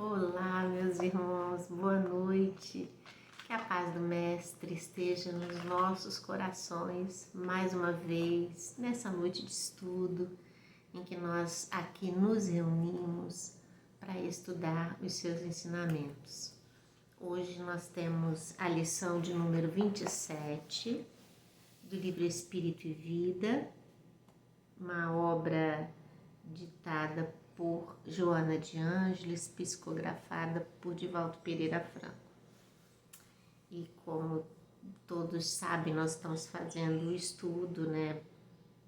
Olá, meus irmãos, boa noite. Que a paz do Mestre esteja nos nossos corações mais uma vez nessa noite de estudo em que nós aqui nos reunimos para estudar os seus ensinamentos. Hoje nós temos a lição de número 27 do livro Espírito e Vida, uma obra ditada por Joana de Ângeles, psicografada por Divaldo Pereira Franco. E como todos sabem, nós estamos fazendo o estudo,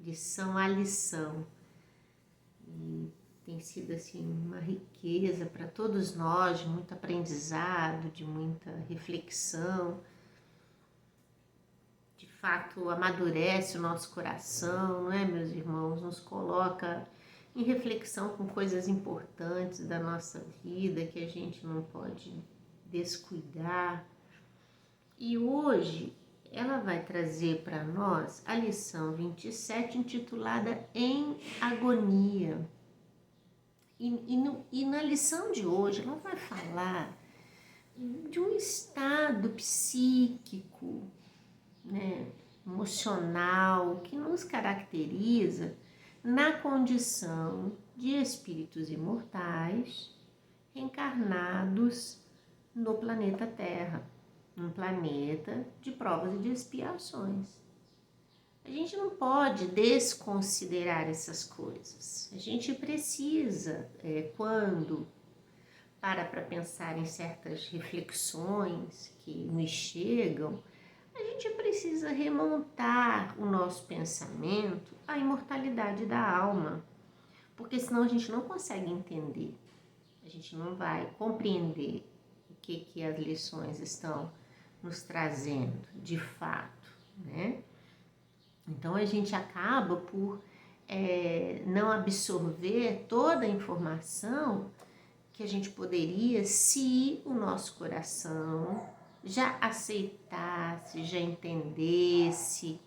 lição a lição. E tem sido assim uma riqueza para todos nós, de muito aprendizado, de muita reflexão. De fato, amadurece o nosso coração, não é, meus irmãos? Nos coloca em reflexão com coisas importantes da nossa vida que a gente não pode descuidar. E hoje ela vai trazer para nós a lição 27, intitulada Em Agonia. E na lição de hoje ela vai falar de um estado psíquico, emocional, que nos caracteriza na condição de espíritos imortais reencarnados no planeta Terra, um planeta de provas e de expiações. A gente não pode desconsiderar essas coisas. A gente precisa, quando para pensar em certas reflexões que nos chegam, a gente precisa remontar o nosso pensamento à imortalidade da alma, porque senão a gente não consegue entender, a gente não vai compreender o que as lições estão nos trazendo de fato, né? Então a gente acaba por não absorver toda a informação que a gente poderia se o nosso coração já aceitasse, já entendesse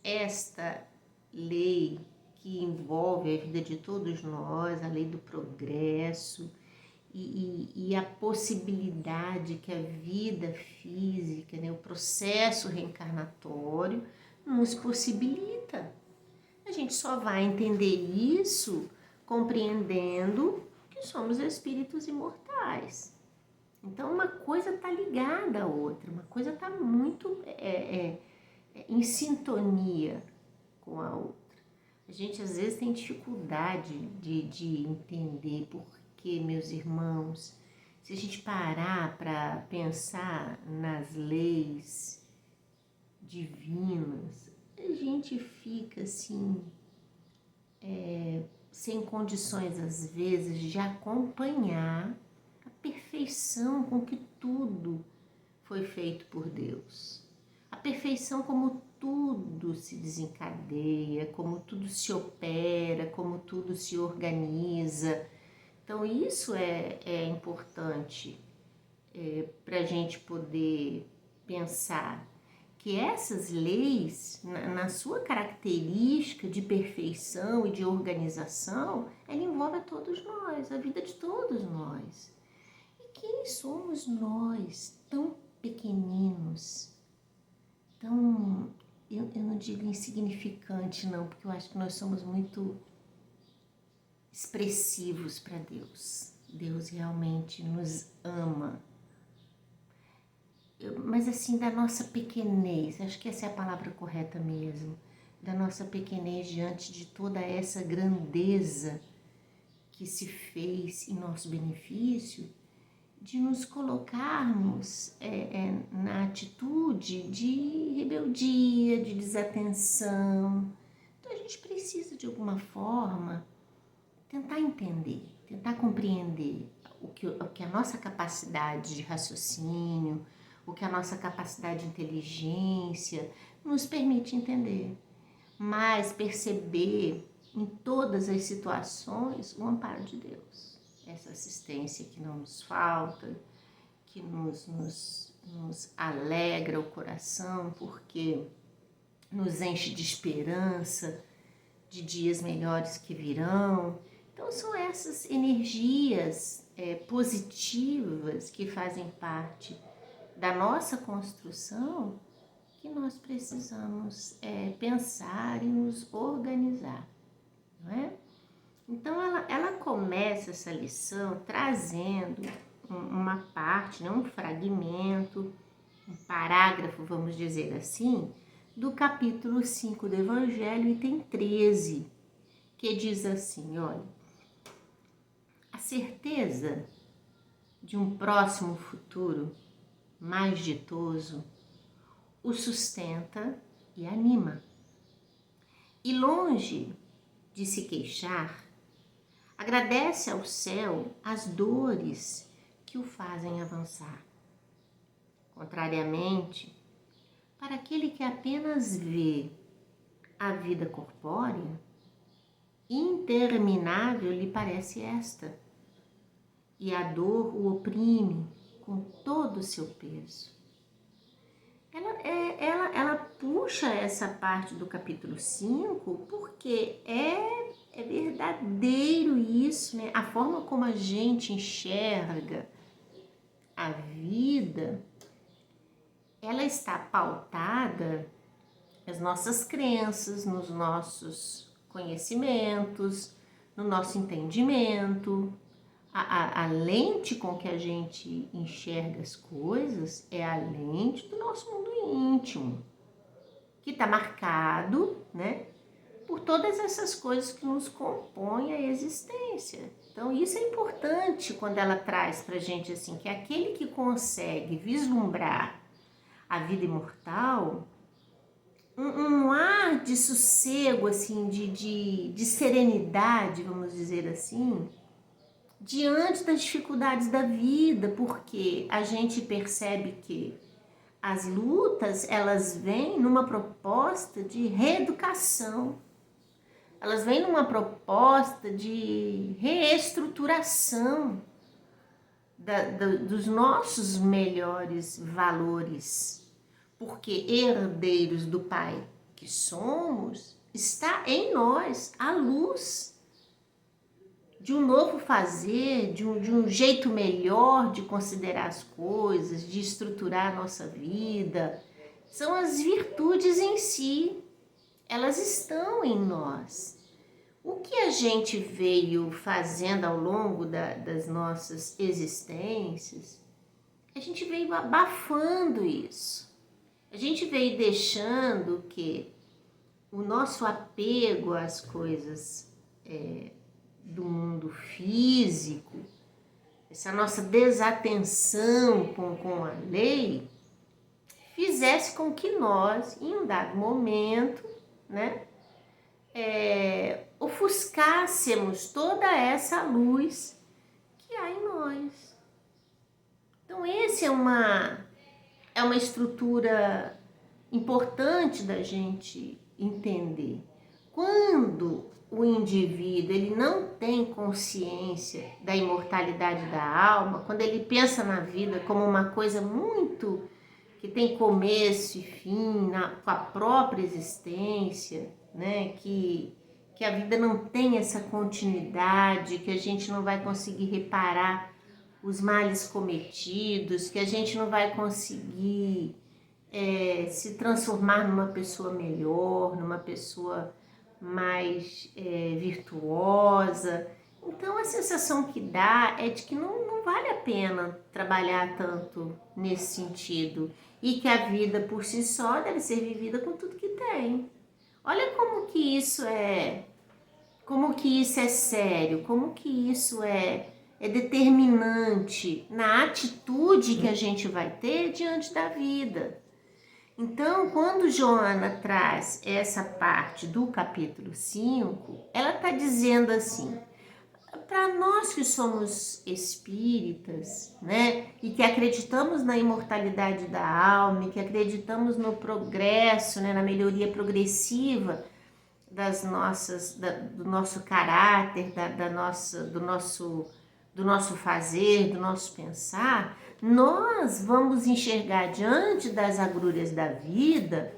esta lei que envolve a vida de todos nós, a lei do progresso e a possibilidade que a vida física, o processo reencarnatório nos possibilita. A gente só vai entender isso compreendendo que somos espíritos imortais. Então, uma coisa está ligada à outra, uma coisa está muito em sintonia com a outra. A gente, às vezes, tem dificuldade de entender porque, meus irmãos, se a gente parar para pensar nas leis divinas, a gente fica, assim, sem condições, às vezes, de acompanhar a perfeição com que tudo foi feito por Deus. A perfeição como tudo se desencadeia, como tudo se opera, como tudo se organiza. Então isso é importante para a gente poder pensar que essas leis, na sua característica de perfeição e de organização, ela envolve a todos nós, a vida de todos nós. E quem somos nós, tão pequeninos, tão, eu não digo insignificante não, porque eu acho que nós somos muito expressivos para Deus. Deus realmente nos ama. Mas assim, da nossa pequenez, acho que essa é a palavra correta mesmo, da nossa pequenez diante de toda essa grandeza que se fez em nosso benefício, de nos colocarmos na atitude de rebeldia, de desatenção. Então a gente precisa de alguma forma tentar entender, tentar compreender o que a nossa capacidade de raciocínio, o que a nossa capacidade de inteligência nos permite entender, mas perceber em todas as situações o amparo de Deus, essa assistência que não nos falta, que nos alegra o coração, porque nos enche de esperança, de dias melhores que virão. Então são essas energias positivas que fazem parte da nossa construção que nós precisamos pensar e nos organizar, não é? Então ela começa essa lição trazendo uma parte, né, um fragmento, um parágrafo, vamos dizer assim, do capítulo 5 do Evangelho, item 13, que diz assim, olha, a certeza de um próximo futuro mais ditoso o sustenta e anima. E longe de se queixar, agradece ao céu as dores que o fazem avançar. Contrariamente, para aquele que apenas vê a vida corpórea, interminável lhe parece esta, e a dor o oprime com todo o seu peso. Ela puxa essa parte do capítulo 5 porque é verdadeiro isso, né? A forma como a gente enxerga a vida, ela está pautada nas nossas crenças, nos nossos conhecimentos, no nosso entendimento. A lente com que a gente enxerga as coisas é a lente do nosso mundo íntimo, que está marcado, né, por todas essas coisas que nos compõem a existência. Então isso é importante quando ela traz para a gente assim, que aquele que consegue vislumbrar a vida imortal, um ar de sossego, assim, de serenidade, vamos dizer assim, diante das dificuldades da vida, porque a gente percebe que as lutas, elas vêm numa proposta de reeducação, elas vêm numa proposta de reestruturação dos nossos melhores valores, porque herdeiros do Pai que somos, está em nós a luz de um novo fazer, de um jeito melhor de considerar as coisas, de estruturar a nossa vida. São as virtudes em si, elas estão em nós. O que a gente veio fazendo ao longo das nossas existências, a gente veio abafando isso. A gente veio deixando que o nosso apego às coisas do mundo físico, essa nossa desatenção com a lei, fizesse com que nós, em um dado momento, né, ofuscássemos toda essa luz que há em nós. Então, esse é uma estrutura importante da gente entender. Quando o indivíduo ele não tem consciência da imortalidade da alma, quando ele pensa na vida como uma coisa muito que tem começo e fim, com a própria existência, né? Que a vida não tem essa continuidade, que a gente não vai conseguir reparar os males cometidos, que a gente não vai conseguir se transformar numa pessoa melhor, numa pessoa mais virtuosa. Então a sensação que dá é de que não vale a pena trabalhar tanto nesse sentido e que a vida por si só deve ser vivida com tudo que tem. Olha como que isso é sério, como que isso é determinante na atitude que a gente vai ter diante da vida. Então, quando Joana traz essa parte do capítulo 5, ela está dizendo assim, para nós que somos espíritas, né, e que acreditamos na imortalidade da alma, e que acreditamos no progresso, né, na melhoria progressiva do nosso caráter, do nosso fazer, do nosso pensar, nós vamos enxergar diante das agruras da vida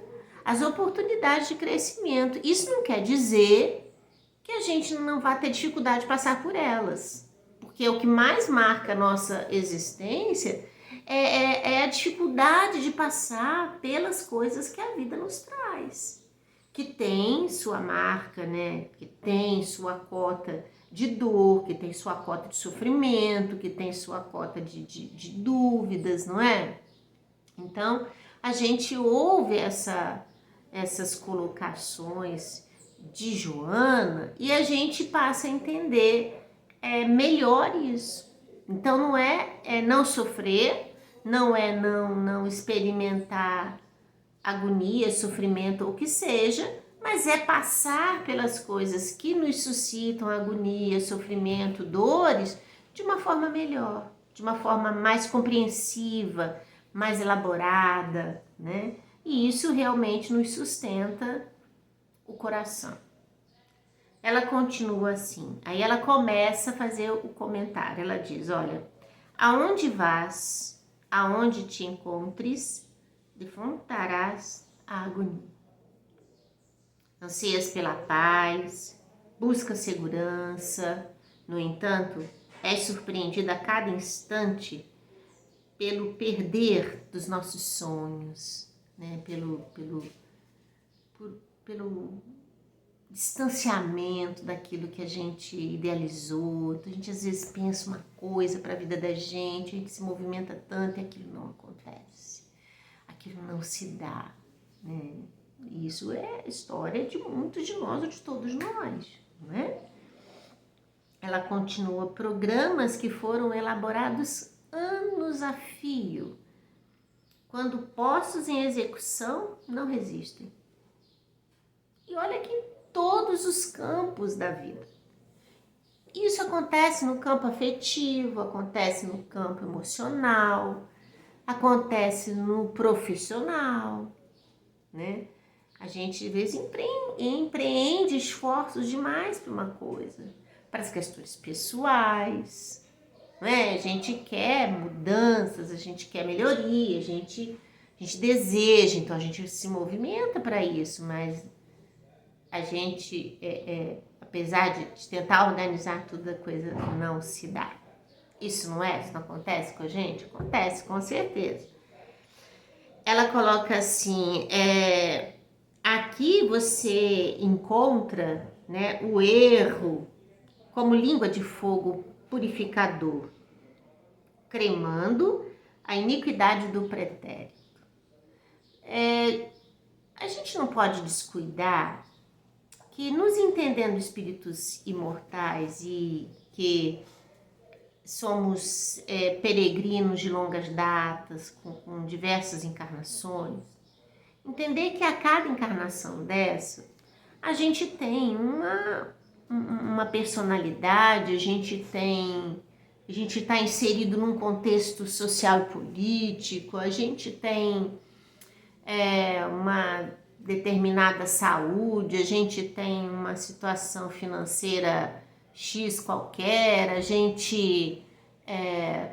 as oportunidades de crescimento. Isso não quer dizer que a gente não vai ter dificuldade de passar por elas. Porque o que mais marca a nossa existência é a dificuldade de passar pelas coisas que a vida nos traz. Que tem sua marca, né? Que tem sua cota de dor, que tem sua cota de sofrimento, que tem sua cota de dúvidas, não é? Então, a gente ouve essas colocações de Joana e a gente passa a entender melhor isso. Então, não é não sofrer, não é não experimentar agonia, sofrimento, ou o que seja, mas é passar pelas coisas que nos suscitam agonia, sofrimento, dores, de uma forma melhor, de uma forma mais compreensiva, mais elaborada, né? E isso realmente nos sustenta o coração. Ela continua assim, aí ela começa a fazer o comentário, ela diz, olha, aonde vás, aonde te encontres, defrontarás a agonia. Anseias pela paz, busca segurança, no entanto, és surpreendida a cada instante pelo perder dos nossos sonhos, né? pelo distanciamento daquilo que a gente idealizou. Então, a gente às vezes pensa uma coisa para a vida da gente, a gente se movimenta tanto e aquilo não acontece, aquilo não se dá, né? Isso é história de muitos de nós, ou de todos nós, né? Ela continua, programas que foram elaborados anos a fio, quando postos em execução, não resistem. E olha que em todos os campos da vida. Isso acontece no campo afetivo, acontece no campo emocional, acontece no profissional, né? A gente, às vezes, empreende esforços demais para uma coisa, para as questões pessoais, né? A gente quer mudanças, a gente quer melhoria, a gente deseja, então a gente se movimenta para isso, mas a gente, apesar de tentar organizar tudo, a coisa não se dá. Isso não acontece com a gente? Acontece, com certeza. Ela coloca assim, aqui você encontra, né, o erro como língua de fogo purificador, cremando a iniquidade do pretérito. A gente não pode descuidar que, nos entendendo espíritos imortais e que somos peregrinos de longas datas, com diversas encarnações, entender que a cada encarnação dessa, a gente tem uma personalidade, a gente está inserido num contexto social e político, a gente tem uma determinada saúde, a gente tem uma situação financeira X qualquer, a gente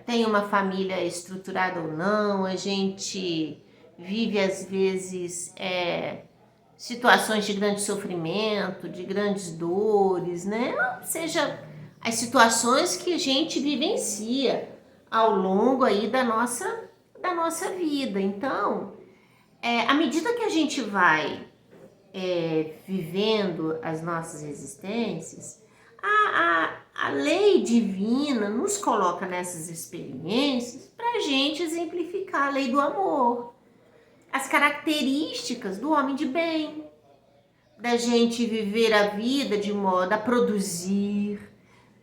tem uma família estruturada ou não, a gente vive às vezes situações de grande sofrimento, de grandes dores, né? Ou seja, as situações que a gente vivencia ao longo aí da nossa vida. Então, à medida que a gente vai vivendo as nossas existências, a lei divina nos coloca nessas experiências para a gente exemplificar a lei do amor, as características do homem de bem, da gente viver a vida de modo a produzir,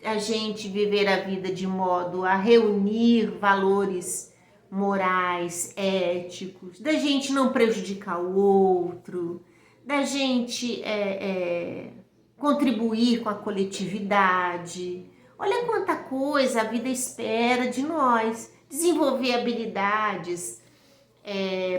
a gente viver a vida de modo a reunir valores morais, éticos, da gente não prejudicar o outro, da gente contribuir com a coletividade. Olha quanta coisa a vida espera de nós, desenvolver habilidades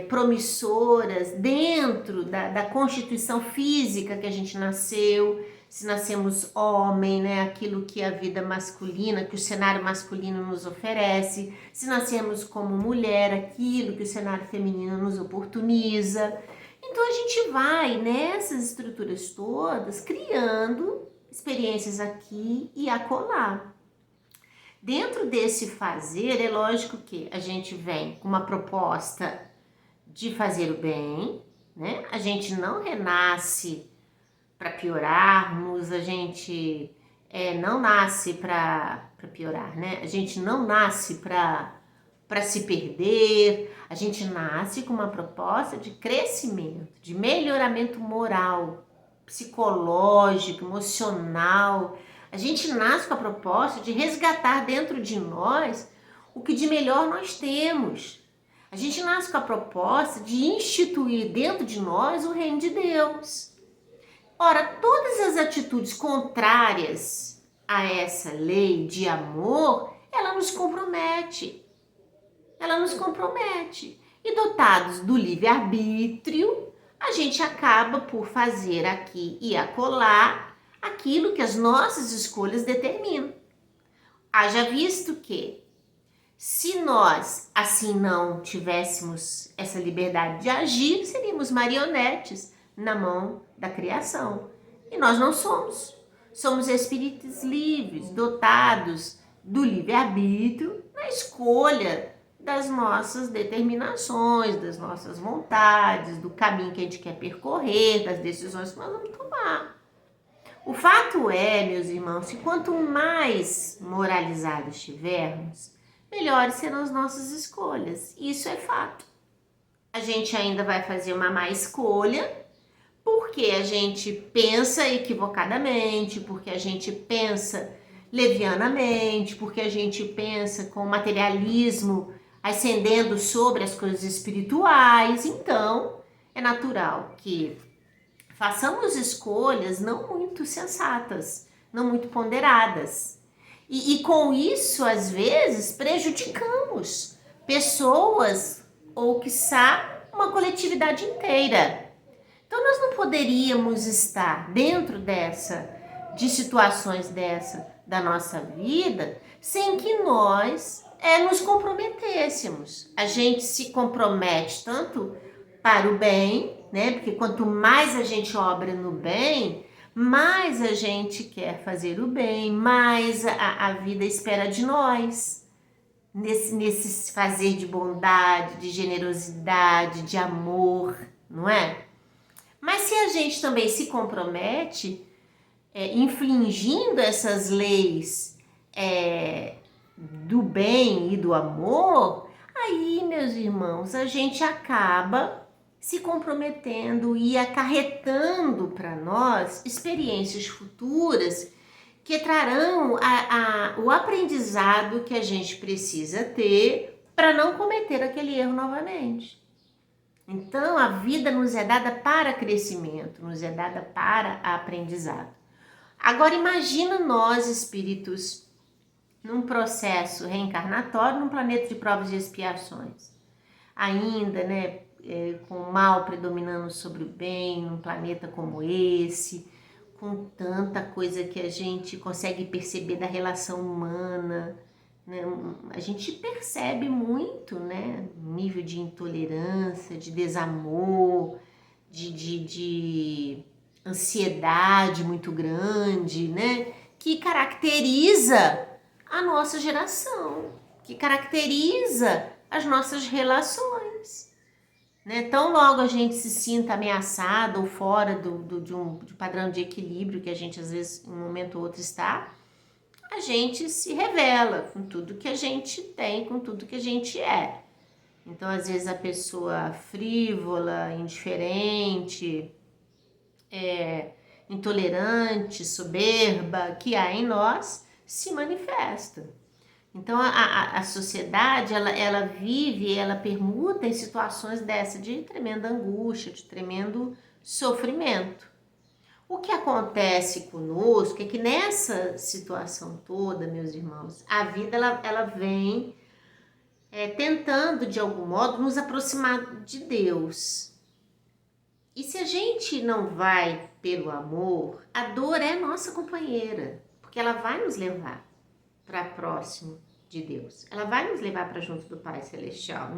promissoras dentro da constituição física que a gente nasceu, se nascemos homem, né, aquilo que a vida masculina, que o cenário masculino nos oferece, se nascemos como mulher, aquilo que o cenário feminino nos oportuniza. Então a gente vai nessas estruturas todas criando experiências aqui e acolá. Dentro desse fazer, é lógico que a gente vem com uma proposta de fazer o bem, né? A gente não renasce para piorarmos, a gente não nasce para piorar, né? A gente não nasce para se perder, a gente nasce com uma proposta de crescimento, de melhoramento moral, psicológico, emocional. A gente nasce com a proposta de resgatar dentro de nós o que de melhor nós temos. A gente nasce com a proposta de instituir dentro de nós o reino de Deus. Ora, todas as atitudes contrárias a essa lei de amor, ela nos compromete. Ela nos compromete. E dotados do livre-arbítrio, a gente acaba por fazer aqui e acolá aquilo que as nossas escolhas determinam. Haja visto que, se nós assim não tivéssemos essa liberdade de agir, seríamos marionetes na mão da criação. E nós não somos. Somos espíritos livres, dotados do livre-arbítrio na escolha das nossas determinações, das nossas vontades, do caminho que a gente quer percorrer, das decisões que nós vamos tomar. O fato é, meus irmãos, que quanto mais moralizados estivermos, melhores serão as nossas escolhas. Isso é fato. A gente ainda vai fazer uma má escolha porque a gente pensa equivocadamente, porque a gente pensa levianamente, porque a gente pensa com materialismo ascendendo sobre as coisas espirituais. Então, é natural que façamos escolhas não muito sensatas, não muito ponderadas. E com isso, às vezes, prejudicamos pessoas ou, quiçá, uma coletividade inteira. Então, nós não poderíamos estar dentro de situações da nossa vida sem que nós nos comprometêssemos. A gente se compromete tanto para o bem, né? Porque quanto mais a gente obra no bem, mais a gente quer fazer o bem, mais a vida espera de nós. Nesse fazer de bondade, de generosidade, de amor, não é? Mas se a gente também se compromete, infringindo essas leis do bem e do amor, aí, meus irmãos, a gente acaba se comprometendo e acarretando para nós experiências futuras que trarão o aprendizado que a gente precisa ter para não cometer aquele erro novamente. Então, a vida nos é dada para crescimento, nos é dada para aprendizado. Agora, imagina nós, espíritos, num processo reencarnatório, num planeta de provas e expiações. Ainda, né, com o mal predominando sobre o bem, num planeta como esse, com tanta coisa que a gente consegue perceber da relação humana, né? A gente percebe muito, né, nível de intolerância, de desamor, de ansiedade muito grande, né, que caracteriza a nossa geração, que caracteriza as nossas relações, né? Tão logo a gente se sinta ameaçado ou fora de um padrão de equilíbrio que a gente às vezes em um momento ou outro está, a gente se revela com tudo que a gente tem, com tudo que a gente é. Então, às vezes a pessoa frívola, indiferente, intolerante, soberba que há em nós se manifesta. Então a sociedade ela vive, ela permuta em situações dessa de tremenda angústia, de tremendo sofrimento. O que acontece conosco é que nessa situação toda, meus irmãos, a vida ela vem tentando de algum modo nos aproximar de Deus. E se a gente não vai pelo amor, a dor é nossa companheira, porque ela vai nos levar para próximo de Deus. Ela vai nos levar para junto do Pai Celestial.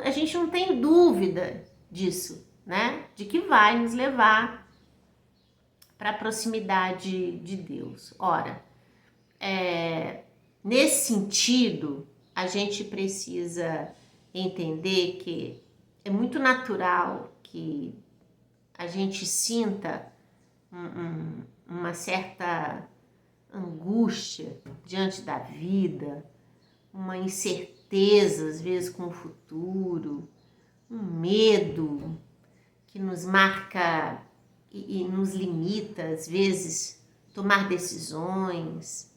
A gente não tem dúvida disso, né? De que vai nos levar para a proximidade de Deus. Ora, nesse sentido, a gente precisa entender que é muito natural que a gente sinta uma certa angústia diante da vida, uma incerteza, às vezes, com o futuro, um medo que nos marca e nos limita, às vezes, tomar decisões,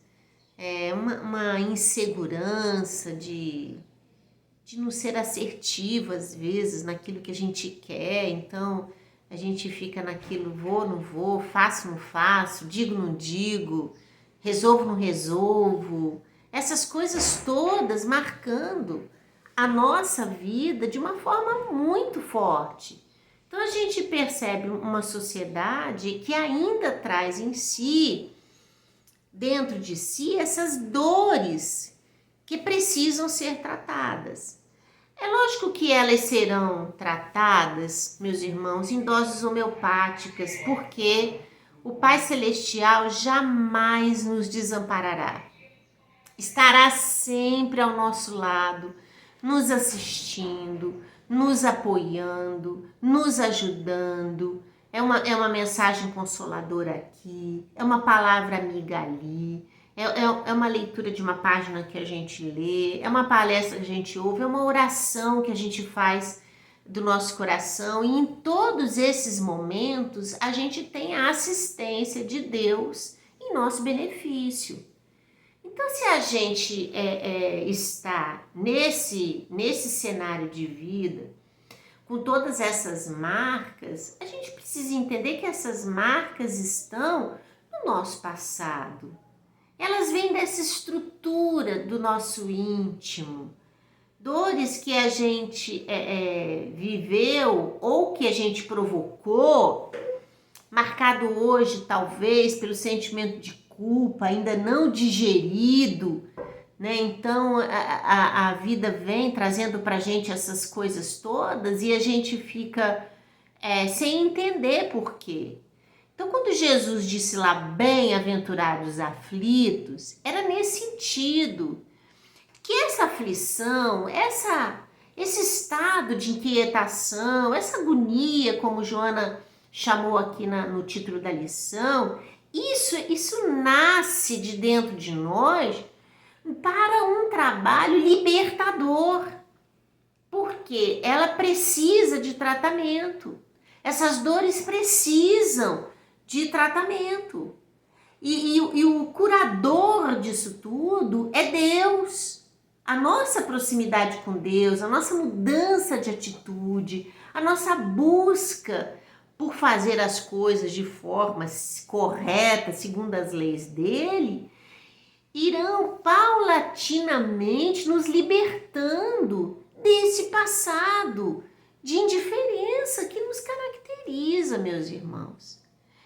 uma insegurança de não ser assertivo, às vezes, naquilo que a gente quer. Então, a gente fica naquilo, vou, não vou, faço, não faço, digo, não digo, resolvo, não resolvo. Essas coisas todas marcando a nossa vida de uma forma muito forte. Então, a gente percebe uma sociedade que ainda traz em si, dentro de si, essas dores que precisam ser tratadas. É lógico que elas serão tratadas, meus irmãos, em doses homeopáticas, porque o Pai Celestial jamais nos desamparará. Estará sempre ao nosso lado, nos assistindo, nos apoiando, nos ajudando. É uma mensagem consoladora aqui, é uma palavra amiga ali, é uma leitura de uma página que a gente lê, é uma palestra que a gente ouve, é uma oração que a gente faz do nosso coração. E em todos esses momentos a gente tem a assistência de Deus em nosso benefício. Então, se a gente está nesse cenário de vida, com todas essas marcas, a gente precisa entender que essas marcas estão no nosso passado. Elas vêm dessa estrutura do nosso íntimo. Dores que a gente viveu ou que a gente provocou, marcado hoje talvez pelo sentimento de culpa, ainda não digerido, né? Então a vida vem trazendo pra gente essas coisas todas e a gente fica sem entender por quê. Então, quando Jesus disse lá, bem-aventurados aflitos, era nesse sentido, que essa aflição, esse estado de inquietação, essa agonia, como Joana chamou aqui no título da lição, isso nasce de dentro de nós para um trabalho libertador, porque ela precisa de tratamento. Essas dores precisam de tratamento. E o curador disso tudo é Deus. A nossa proximidade com Deus, a nossa mudança de atitude, a nossa busca por fazer as coisas de forma correta, segundo as leis dele, irão paulatinamente nos libertando desse passado de indiferença que nos caracteriza, meus irmãos.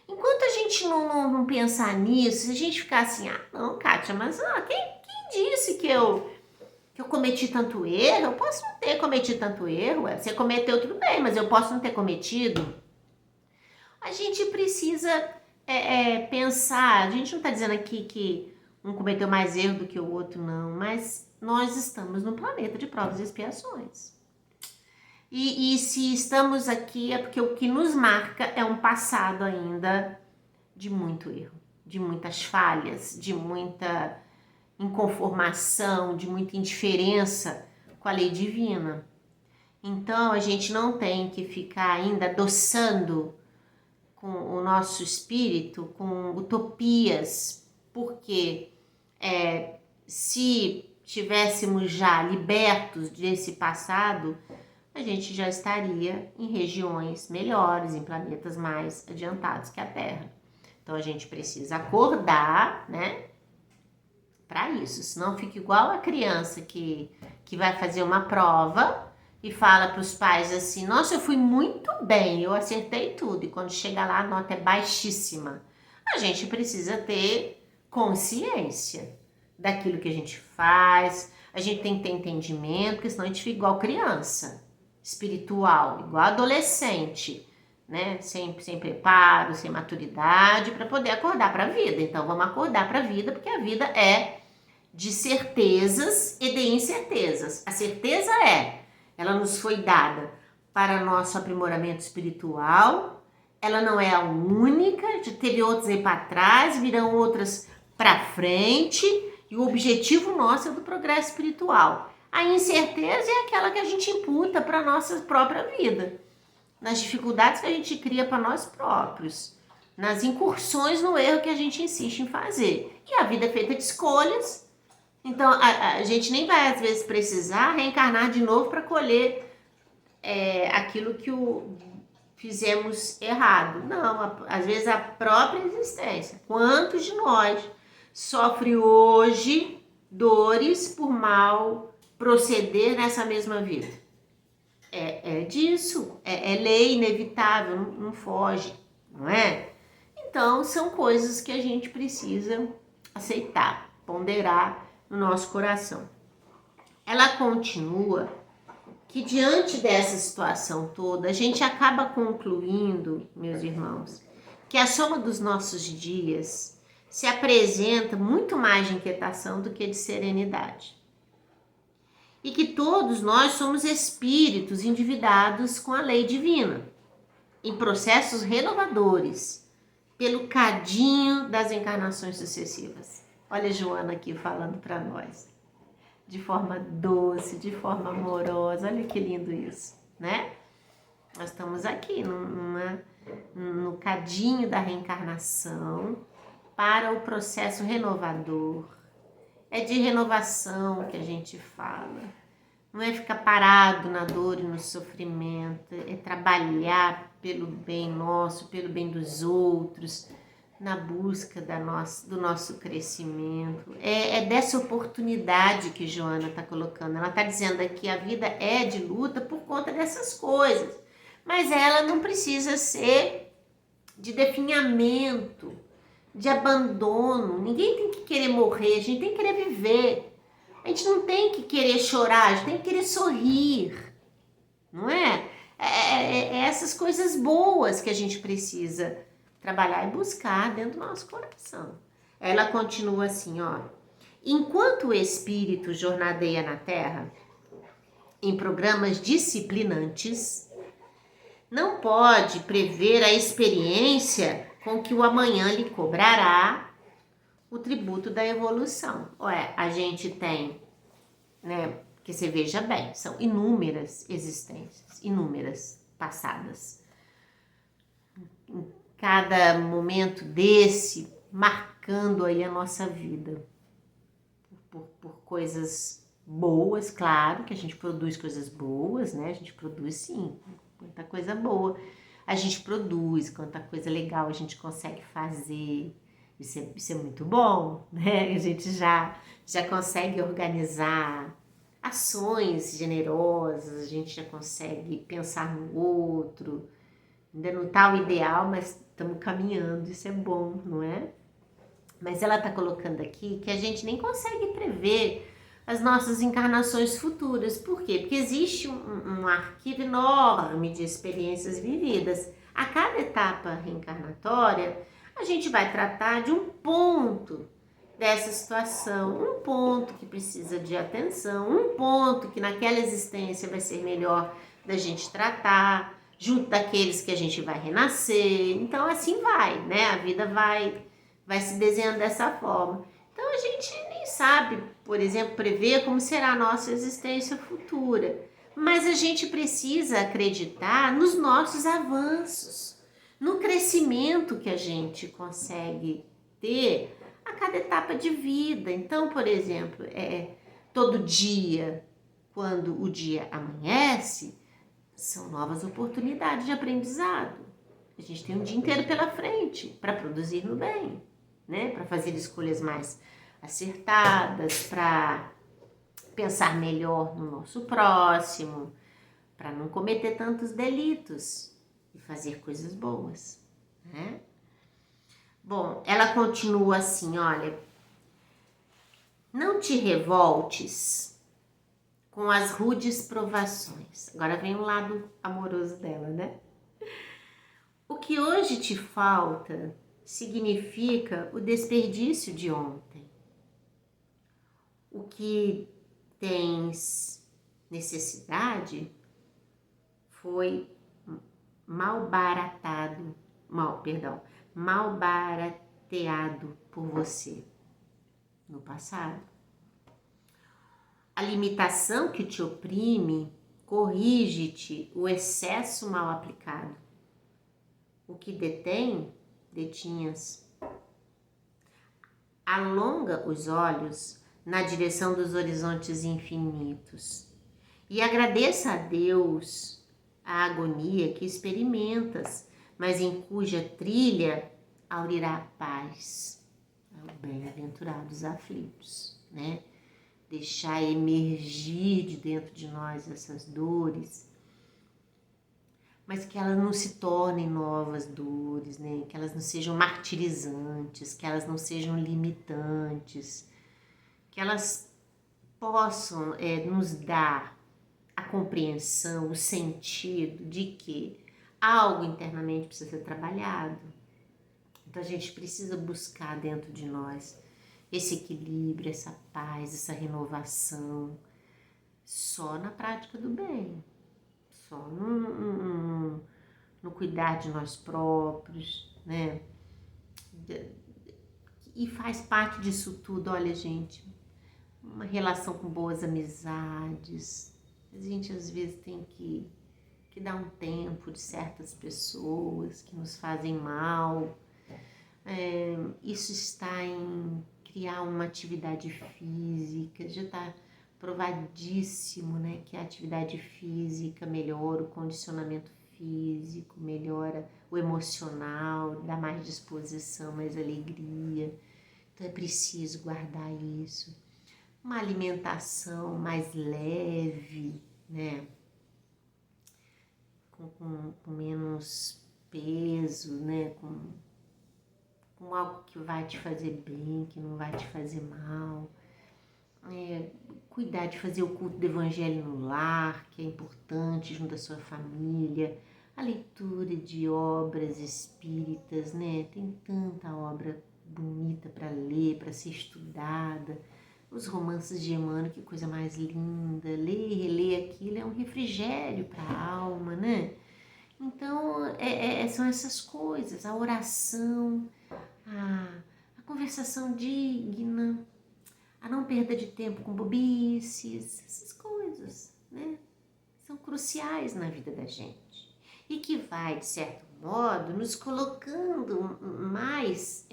Enquanto a gente não pensar nisso, se a gente ficar assim, não, Kátia, mas quem disse que eu cometi tanto erro? Eu posso não ter cometido tanto erro. Você cometeu, tudo bem, mas eu posso não ter cometido. A gente precisa pensar, a gente não está dizendo aqui que um cometeu mais erro do que o outro, não, mas nós estamos no planeta de provas e expiações. E se estamos aqui é porque o que nos marca é um passado ainda de muito erro, de muitas falhas, de muita inconformação, de muita indiferença com a lei divina. Então a gente não tem que ficar ainda adoçando com o nosso espírito, com utopias, porque se tivéssemos já libertos desse passado, a gente já estaria em regiões melhores, em planetas mais adiantados que a Terra. Então a gente precisa acordar, né, para isso, senão fica igual a criança que vai fazer uma prova e fala para os pais assim, nossa, eu fui muito bem, eu acertei tudo, e quando chega lá a nota é baixíssima. A gente precisa ter consciência daquilo que a gente faz, a gente tem que ter entendimento, porque senão a gente fica igual criança, espiritual, igual adolescente, né? Sem preparo, sem maturidade para poder acordar para a vida. Então vamos acordar para a vida, porque a vida é de certezas e de incertezas. A certeza ela nos foi dada para nosso aprimoramento espiritual. Ela não é a única, já teve outras aí para trás, virão outras para frente, e o objetivo nosso é do progresso espiritual. A incerteza é aquela que a gente imputa para a nossa própria vida, nas dificuldades que a gente cria para nós próprios, nas incursões no erro que a gente insiste em fazer. E a vida é feita de escolhas, então a gente nem vai às vezes precisar reencarnar de novo para colher aquilo que fizemos errado. Não, às vezes a própria existência. Quantos de nós sofre hoje dores por mal proceder nessa mesma vida? É disso, é lei inevitável, não foge, não é? Então, são coisas que a gente precisa aceitar, ponderar no nosso coração. Ela continua que diante dessa situação toda, a gente acaba concluindo, meus irmãos, que a soma dos nossos dias se apresenta muito mais de inquietação do que de serenidade. E que todos nós somos espíritos endividados com a lei divina, em processos renovadores, pelo cadinho das encarnações sucessivas. Olha a Joana aqui falando para nós, de forma doce, de forma amorosa. Olha que lindo isso, né? Nós estamos aqui no cadinho da reencarnação para o processo renovador. É de renovação que a gente fala. Não é ficar parado na dor e no sofrimento. É trabalhar pelo bem nosso, pelo bem dos outros, na busca do nosso crescimento. É dessa oportunidade que Joana está colocando. Ela está dizendo aqui que a vida é de luta por conta dessas coisas. Mas ela não precisa ser de definhamento, de abandono. Ninguém tem que querer morrer, a gente tem que querer viver. A gente não tem que querer chorar, a gente tem que querer sorrir, não é? É essas coisas boas que a gente precisa trabalhar e buscar dentro do nosso coração. Ela continua assim, ó. Enquanto o espírito jornadeia na Terra, em programas disciplinantes, não pode prever a experiência com que o amanhã lhe cobrará o tributo da evolução. A gente tem, né, que você veja bem, são inúmeras existências, inúmeras passadas. Em cada momento desse, marcando aí a nossa vida. Por coisas boas, claro, que a gente produz coisas boas, né? A gente produz sim, muita coisa boa. A gente produz, quanta coisa legal a gente consegue fazer. Isso é muito bom, né? A gente já consegue organizar ações generosas, a gente já consegue pensar no outro. Ainda não está o ideal, mas estamos caminhando, isso é bom, não é? Mas ela está colocando aqui que a gente nem consegue prever as nossas encarnações futuras. Por quê? Porque existe um arquivo enorme de experiências vividas. A cada etapa reencarnatória, a gente vai tratar de um ponto dessa situação, um ponto que precisa de atenção, um ponto que naquela existência vai ser melhor da gente tratar, junto daqueles que a gente vai renascer. Então assim vai, né? A vida vai se desenhando dessa forma. Então a gente nem sabe, por exemplo, prever como será a nossa existência futura, mas a gente precisa acreditar nos nossos avanços, no crescimento que a gente consegue ter a cada etapa de vida. Então, por exemplo, todo dia, quando o dia amanhece, são novas oportunidades de aprendizado. A gente tem um dia inteiro pela frente para produzir no bem, né? Para fazer escolhas mais acertadas, para pensar melhor no nosso próximo, para não cometer tantos delitos e fazer coisas boas, né? Bom, ela continua assim, olha, não te revoltes com as rudes provações. Agora vem o lado amoroso dela, né? O que hoje te falta significa o desperdício de ontem. O que tens necessidade foi malbarateado por você no passado. A limitação que te oprime corrige-te o excesso mal aplicado. O que detinhas. Alonga os olhos na direção dos horizontes infinitos e agradeça a Deus a agonia que experimentas, mas em cuja trilha aurirá a paz. Bem-aventurados aflitos, né? Deixar emergir de dentro de nós essas dores, mas que elas não se tornem novas dores, né? Que elas não sejam martirizantes, que elas não sejam limitantes, que elas possam nos dar a compreensão, o sentido de que algo internamente precisa ser trabalhado. Então a gente precisa buscar dentro de nós esse equilíbrio, essa paz, essa renovação, só na prática do bem, só no cuidar de nós próprios, né? E faz parte disso tudo, olha, gente, uma relação com boas amizades. A gente às vezes tem que dar um tempo de certas pessoas que nos fazem mal. Isso está em criar uma atividade física, já está provadíssimo, né, que a atividade física melhora o condicionamento físico, melhora o emocional, dá mais disposição, mais alegria. Então é preciso guardar isso. Uma alimentação mais leve, né, com menos peso, né, com algo que vai te fazer bem, que não vai te fazer mal. Cuidar de fazer o culto do evangelho no lar, que é importante, junto à sua família. A leitura de obras espíritas, né? Tem tanta obra bonita para ler, para ser estudada. Os romances de Emmanuel, que coisa mais linda. Ler e reler aquilo é um refrigério para a alma, né? Então, são essas coisas, a oração, a conversação digna, a não perda de tempo com bobices, essas coisas, né? São cruciais na vida da gente. E que vai, de certo modo, nos colocando mais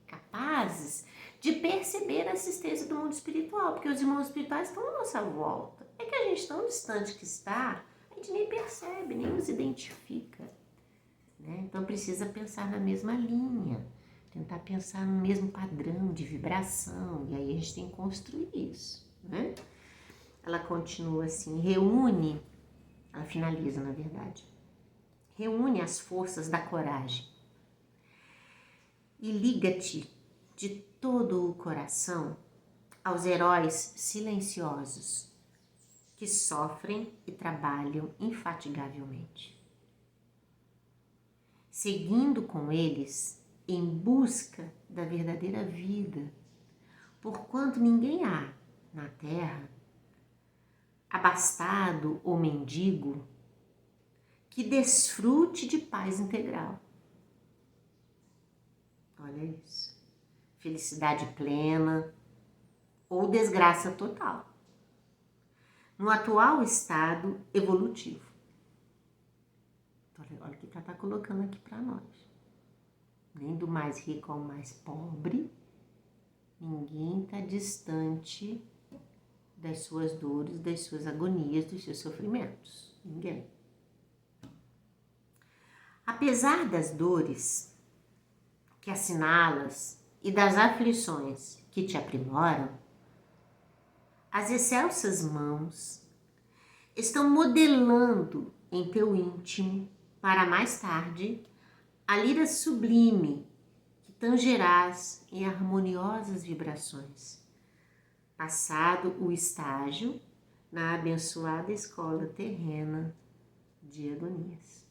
capazes de perceber a assistência do mundo espiritual, porque os irmãos espirituais estão à nossa volta. É que a gente tão distante que está, a gente nem percebe, nem nos identifica, né? Então precisa pensar na mesma linha, tentar pensar no mesmo padrão de vibração, e aí a gente tem que construir isso, né? Ela continua assim, ela finaliza na verdade, reúne as forças da coragem e liga-te de todo o coração aos heróis silenciosos que sofrem e trabalham infatigavelmente, seguindo com eles em busca da verdadeira vida, porquanto ninguém há na terra, abastado ou mendigo, que desfrute de paz integral. Olha isso. Felicidade plena ou desgraça total, no atual estado evolutivo. Olha o que ela está colocando aqui para nós. Nem do mais rico ao mais pobre, ninguém está distante das suas dores, das suas agonias, dos seus sofrimentos. Ninguém. Apesar das dores que assinalas e das aflições que te aprimoram, as excelsas mãos estão modelando em teu íntimo, para mais tarde, a lira sublime que tangerás em harmoniosas vibrações, passado o estágio na abençoada escola terrena de agonias.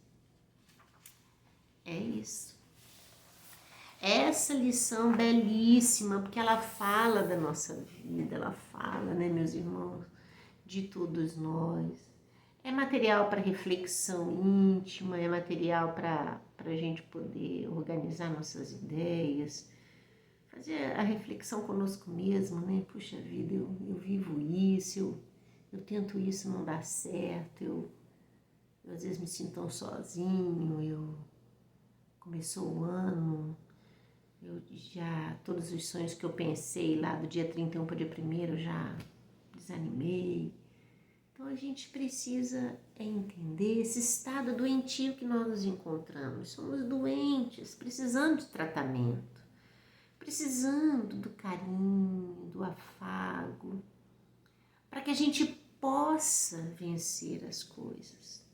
É isso. Essa lição belíssima, porque ela fala da nossa vida, ela fala, né, meus irmãos, de todos nós. É material para reflexão íntima, é material para a gente poder organizar nossas ideias, fazer a reflexão conosco mesmo, né? Puxa vida, eu vivo isso, eu tento isso, não dá certo, eu às vezes me sinto tão sozinho, começou o ano, todos os sonhos que eu pensei lá do dia 31 para o dia 1º eu já desanimei. Então a gente precisa entender esse estado doentio que nós nos encontramos. Somos doentes, precisando de tratamento, precisando do carinho, do afago, para que a gente possa vencer as coisas.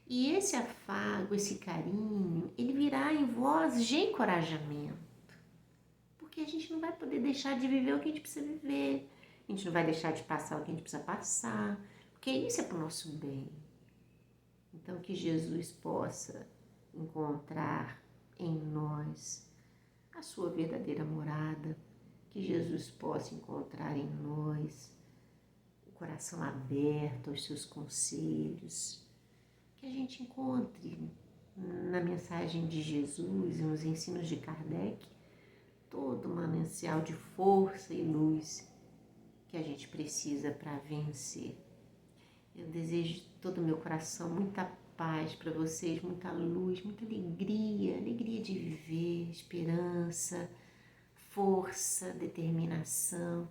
E esse afago, esse carinho, ele virá em voz de encorajamento. Porque a gente não vai poder deixar de viver o que a gente precisa viver. A gente não vai deixar de passar o que a gente precisa passar. Porque isso é para o nosso bem. Então, que Jesus possa encontrar em nós a sua verdadeira morada. Que Jesus possa encontrar em nós o coração aberto aos seus conselhos. Que a gente encontre na mensagem de Jesus e nos ensinos de Kardec todo o manancial de força e luz que a gente precisa para vencer. Eu desejo de todo o meu coração muita paz para vocês, muita luz, muita alegria de viver, esperança, força, determinação.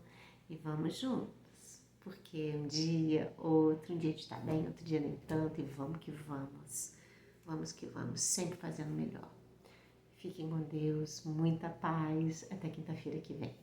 E vamos juntos, porque um dia a gente está bem, outro dia nem tanto, e vamos que vamos, sempre fazendo melhor. Fiquem com Deus, muita paz, até quinta-feira que vem.